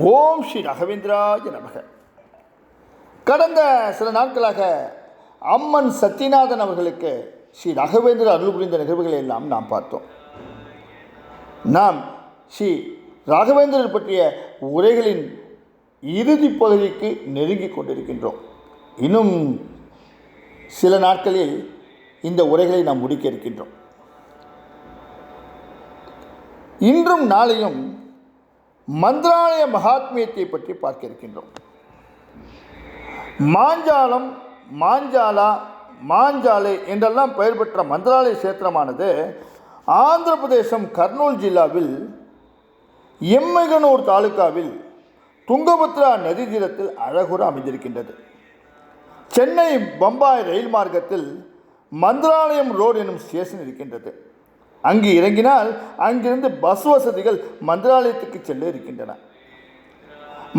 ஓம் ஸ்ரீ ராகவேந்திராய நமக. கடந்த சில நாட்களாக அம்மன் சத்யநாதன் அவர்களுக்கு ஸ்ரீ ராகவேந்திர அருள் புரிந்த நிகழ்வுகளை எல்லாம் நாம் பார்த்தோம். நாம் ஸ்ரீ ராகவேந்திரர் பற்றிய உரைகளின் இறுதி பகுதிக்கு நெருங்கி கொண்டிருக்கின்றோம். இன்னும் சில நாட்களில் இந்த உரைகளை நாம் முடிக்க இருக்கின்றோம். இன்றும் நாளையும் மந்திராலய மகாத்மியத்தை பற்றி பார்க்க இருக்கின்றோம். மாஞ்சாலம், மாஞ்சாலா, மாஞ்சாலை என்றெல்லாம் பெயர் பெற்ற மந்திராலய சேத்திரமானது ஆந்திர பிரதேசம் கர்னூல் ஜில்லாவில் எம்மகனூர் தாலுக்காவில் துங்கபத்ரா நதி தீரத்தில் அழகுற அமைந்திருக்கின்றது. சென்னை பம்பாய் ரயில் மார்க்கத்தில் மந்திராலயம் ரோடு எனும் ஸ்டேஷன் இருக்கின்றது. அங்கு இறங்கினால் அங்கிருந்து பஸ் வசதிகள் மந்திராலயத்துக்கு செல்ல இருக்கின்றன.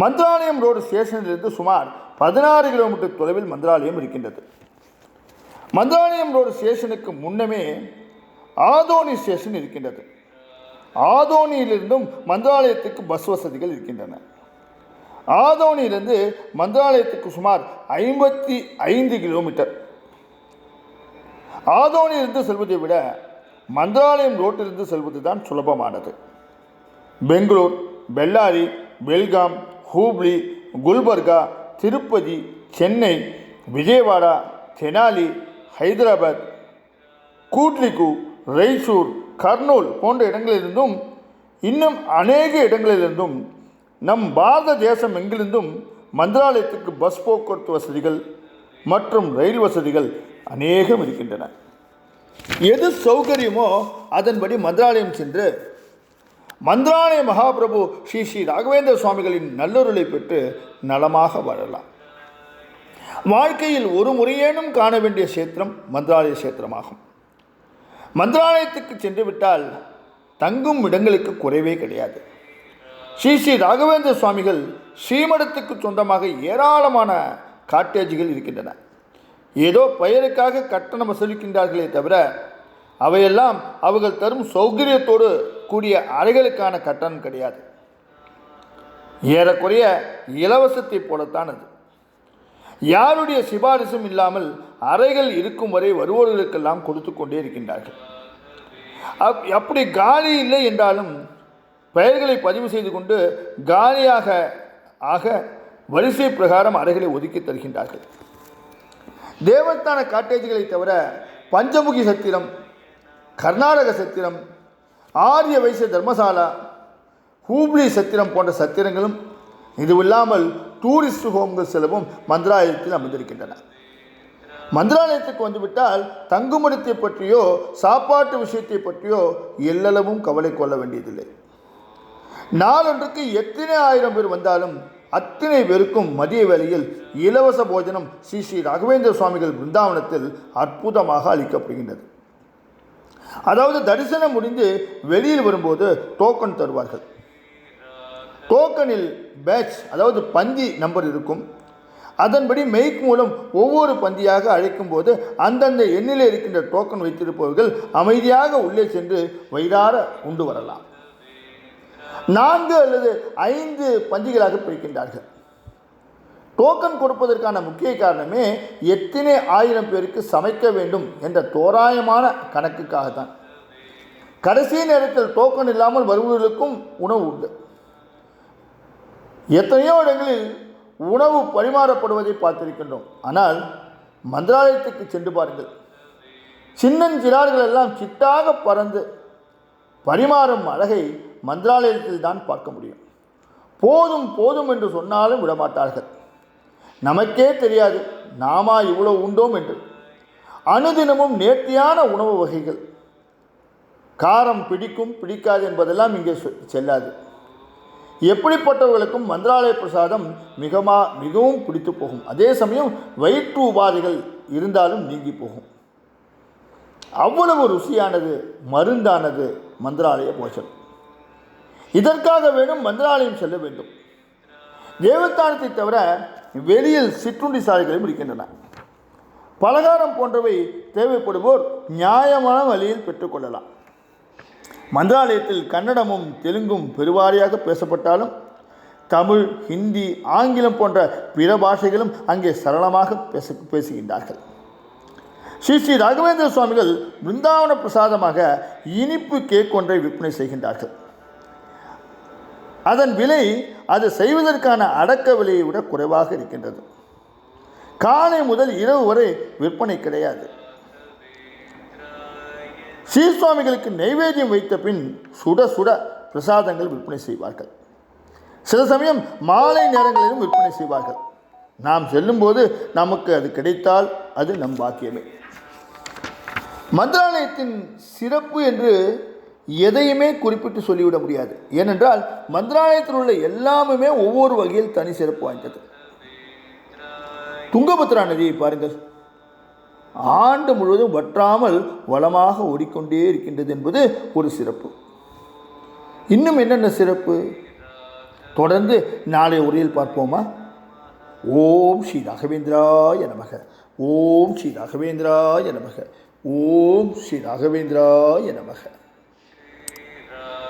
மந்திராலயம் ரோடு ஸ்டேஷனிலிருந்து சுமார் 16 கிலோமீட்டர் தொலைவில் மந்திராலயம் இருக்கின்றது. மந்திராலயம் ரோடு ஸ்டேஷனுக்கு முன்னமே ஆதோனி ஸ்டேஷன் இருக்கின்றது. ஆதோனியிலிருந்தும் மந்திராலயத்துக்கு பஸ் வசதிகள் இருக்கின்றன. ஆதோனியிலிருந்து மந்திராலயத்துக்கு சுமார் 55 கிலோமீட்டர். ஆதோனியிலிருந்து செல்வதை விட மந்திராலயம் ரோட்டிலிருந்து செல்வது தான் சுலபமானது. பெங்களூர், பெல்லாரி, பெல்காம், ஹூப்ளி, குல்பர்கா, திருப்பதி, சென்னை, விஜயவாடா, தெனாலி, ஹைதராபாத், கூட்லிகு, ரைசூர், கர்னூல் போன்ற இடங்களிலிருந்தும் இன்னும் அநேக இடங்களிலிருந்தும் நம் பாரத தேசம் எங்கிருந்தும் மந்திராலயத்துக்கு பஸ் போக்குவரத்து வசதிகள் மற்றும் ரயில் வசதிகள் அநேகம் இருக்கின்றன. எது சௌகரியமோ அதன்படி மந்திராலயம் சென்று மந்திராலய மகாபிரபு ஸ்ரீ ஸ்ரீ ராகவேந்திர சுவாமிகளின் நல்லொருளை பெற்று நலமாக வாழலாம். வாழ்க்கையில் ஒரு முறையேனும் காண வேண்டிய சேத்திரம் மந்திராலய சேத்திரமாகும். மந்திராலயத்துக்கு சென்று விட்டால் தங்கும் இடங்களுக்கு குறைவே கிடையாது. ஸ்ரீ ஸ்ரீ ராகவேந்திர சுவாமிகள் ஸ்ரீமடத்துக்கு சொந்தமாக ஏராளமான காட்டேஜுகள் இருக்கின்றன. ஏதோ பெயருக்காக கட்டணம் வசூலிக்கின்றார்களே தவிர அவையெல்லாம் அவர்கள் தரும் சௌகரியத்தோடு கூடிய அறைகளுக்கான கட்டணம் கிடையாது. ஏறக்குறைய இலவசத்தை போலத்தான் அது. யாருடைய சிபாரிசும் இல்லாமல் அறைகள் இருக்கும் வரை வருவோர்களுக்கெல்லாம் கொடுத்து கொண்டே இருக்கின்றார்கள். அப்படி காலி இல்லை என்றாலும் பெயர்களை பதிவு செய்து கொண்டு காலியாக ஆக வரிசை பிரகாரம் அறைகளை ஒதுக்கி தருகின்றார்கள். தேவஸ்தான காட்டேஜுகளை தவிர பஞ்சமுகி சத்திரம், கர்நாடக சத்திரம், ஆரிய வைசிய தர்மசாலா, ஹூப்ளி சத்திரம் போன்ற சத்திரங்களும் இதுவில்லாமல் டூரிஸ்ட் ஹோம்கள் செலவும் மந்திராலயத்தில் அமைந்திருக்கின்றன. மந்திராலயத்துக்கு வந்துவிட்டால் தங்குமிடத்தை பற்றியோ சாப்பாட்டு விஷயத்தை பற்றியோ எல்லளவும் கவலை கொள்ள வேண்டியதில்லை. நாளொன்றுக்கு எத்தனை ஆயிரம் பேர் வந்தாலும் அத்தனை பேருக்கும் மதிய வேளையில் இலவச போஜனம் ஸ்ரீ ஸ்ரீ ராகவேந்திர சுவாமிகள் பிருந்தாவனத்தில் அற்புதமாக அளிக்கப்படுகின்றது. அதாவது தரிசனம் முடிந்து வெளியில் வரும்போது டோக்கன் தருவார்கள். டோக்கனில் பேட்ச் அதாவது பந்தி நம்பர் இருக்கும். அதன்படி மெய்க் மூலம் ஒவ்வொரு பந்தியாக அழைக்கும் போது அந்தந்த எண்ணிலே இருக்கின்ற டோக்கன் வைத்திருப்பவர்கள் அமைதியாக உள்ளே சென்று வயிறார உண்டு வரலாம். 4 அல்லது 5 பந்திகளாக பிரிக்கின்றார்கள். டோக்கன் கொடுப்பதற்கான முக்கிய காரணமே எத்தனை ஆயிரம் பேருக்கு சமைக்க வேண்டும் என்ற தோராயமான கணக்குக்காகத்தான். கடைசி நேரத்தில் டோக்கன் இல்லாமல் வருபவர்களுக்கும் உணவு உண்டு. எத்தனையோ இடங்களில் உணவு பரிமாறப்படுவதை பார்த்திருக்கின்றோம். ஆனால் மந்திராலயத்துக்கு சென்று பாருங்கள், சின்னஞ்சிறார்கள் எல்லாம் சிட்டாக பறந்து பரிமாறும் அழகை மந்திராலயத்தில் தான் பார்க்க முடியும். போதும் போதும் என்று சொன்னாலும் விடமாட்டார்கள். நமக்கே தெரியாது நாமா இவ்வளவு உண்டோம் என்று. அனுதினமும் நேர்த்தியான உணவு வகைகள். காரம் பிடிக்கும் பிடிக்காது என்பதெல்லாம் இங்கே செல்லாது. எப்படிப்பட்டவர்களுக்கும் மந்திராலய பிரசாதம் மிகவும் பிடித்து போகும். அதே சமயம் வயிற்று உபாதைகள் இருந்தாலும் நீங்கி போகும். அவ்வளவு ருசியானது, மருந்தானது மந்திராலய போஜனம். இதற்காக வேணும் மந்திராலயம் செல்ல வேண்டும். தேவஸ்தானத்தை தவிர வெளியில் சிற்றுண்டி சாலைகளும் இருக்கின்றன. பலகாரம் போன்றவை தேவைப்படுவோர் நியாயமான வழியில் பெற்றுக்கொள்ளலாம். மந்திராலயத்தில் கன்னடமும் தெலுங்கும் பெருவாரியாக பேசப்பட்டாலும் தமிழ், ஹிந்தி, ஆங்கிலம் போன்ற பிற பாஷைகளும் அங்கே சரளமாக பேசுகின்றார்கள். ஸ்ரீ ஸ்ரீ ராகவேந்திர சுவாமிகள் பிருந்தாவன பிரசாதமாக இனிப்பு கேக் ஒன்றை விற்பனை செய்கின்றார்கள். அதன் விலை அது செய்வதற்கான அடக்க விலையை விட குறைவாக இருக்கின்றது. காலை முதல் இரவு வரை விற்பனை கிடையாது. ஸ்ரீ சுவாமிகளுக்கு நைவேத்தியம் வைத்த பின் சுட சுட பிரசாதங்கள் விற்பனை செய்வார்கள். சில சமயம் மாலை நேரங்களிலும் விற்பனை செய்வார்கள். நாம் செல்லும்போது நமக்கு அது கிடைத்தால் அது நம் பாக்கியமே. மந்திராலயத்தின் சிறப்பு என்று எதையுமே குறிப்பிட்டு சொல்லிவிட முடியாது. ஏனென்றால் மந்திராலயத்தில் உள்ள எல்லாமே ஒவ்வொரு வகையில் தனி சிறப்பு வாய்ந்தது. துங்கபத்ரா நதியை பாருங்கள், ஆண்டு முழுவதும் வற்றாமல் வளமாக ஓடிக்கொண்டே இருக்கின்றது என்பது ஒரு சிறப்பு. இன்னும் என்னென்ன சிறப்பு தொடர்ந்து நாளை உரையில் பார்ப்போமா? ஓம் ஸ்ரீ ராகவேந்திராய நமக. ஓம் ஸ்ரீ ராகவேந்திராய நமக. ஓம் ஸ்ரீ ராகவேந்திராய நமக.